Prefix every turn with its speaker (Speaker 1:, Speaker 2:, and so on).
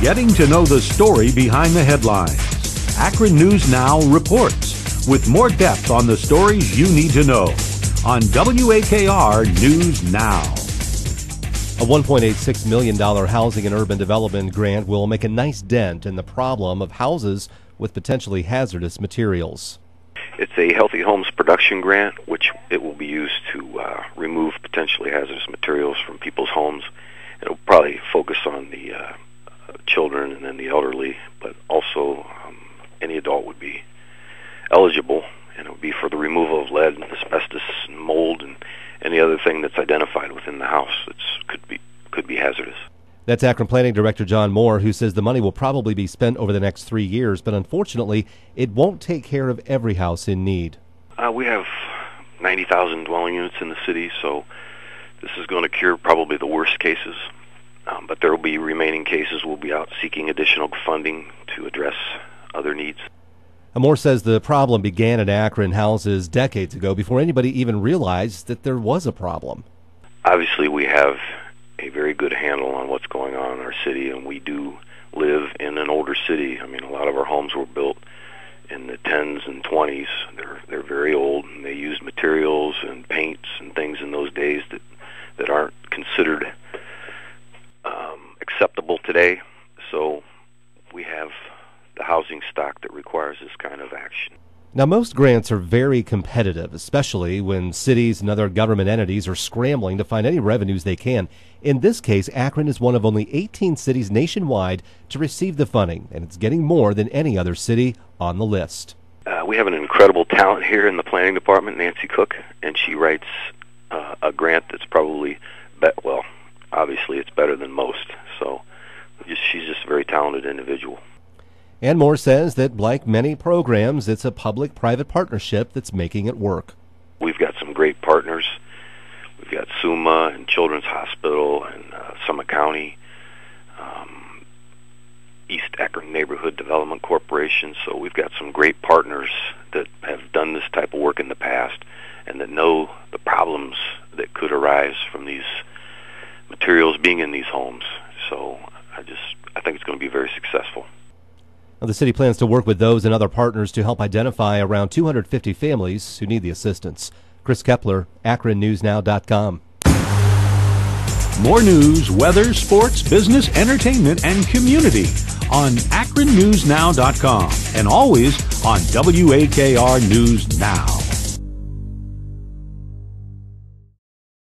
Speaker 1: Getting to know the story behind the headlines. Akron News Now reports with more depth on the stories you need to know on WAKR News Now.
Speaker 2: A $1.86 million housing and urban development grant will make a nice dent in the problem of houses with potentially hazardous materials.
Speaker 3: It's a Healthy Homes Production Grant, which it will be used to remove potentially hazardous materials from people's homes. It will probably focus on the children and then the elderly, but also any adult would be eligible, and it would be for the removal of lead and asbestos and mold and any other thing that's identified within the house that could be hazardous.
Speaker 2: That's Akron Planning Director John Moore, who says the money will probably be spent over the next 3 years, but unfortunately, it won't take care of every house in need.
Speaker 3: We have 90,000 dwelling units in the city, so this is going to cure probably the worst cases. But there will be remaining cases. We'll be out seeking additional funding to address other needs.
Speaker 2: Moore says the problem began in Akron houses decades ago before anybody even realized that there was a problem.
Speaker 3: Obviously, we have a very good handle on what's going on in our city, and we do live in an older city. I mean, a lot of our homes were built in the 10s and 20s. They're very old, and they used materials and paints and things in those days that aren't considered acceptable today. So we have the housing stock that requires this kind of action.
Speaker 2: Now, most grants are very competitive, especially when cities and other government entities are scrambling to find any revenues they can. In this case, Akron is one of only 18 cities nationwide to receive the funding, and it's getting more than any other city on the list.
Speaker 3: We have an incredible talent here in the planning department, Nancy Cook, and she writes a grant that's probably, obviously it's better than most. So she's just a very talented individual.
Speaker 2: And Moore says that, like many programs, it's a public-private partnership that's making it work.
Speaker 3: We've got some great partners. We've got SUMA and Children's Hospital and Summit County, East Akron Neighborhood Development Corporation. So we've got some great partners that have done this type of work in the past and that know the problems that could arise from these materials being in these homes. So I think it's going to be very successful.
Speaker 2: Well, the city plans to work with those and other partners to help identify around 250 families who need the assistance. Chris Kepler, AkronNewsNow.com.
Speaker 1: More news, weather, sports, business, entertainment, and community on AkronNewsNow.com and always on WAKR News Now.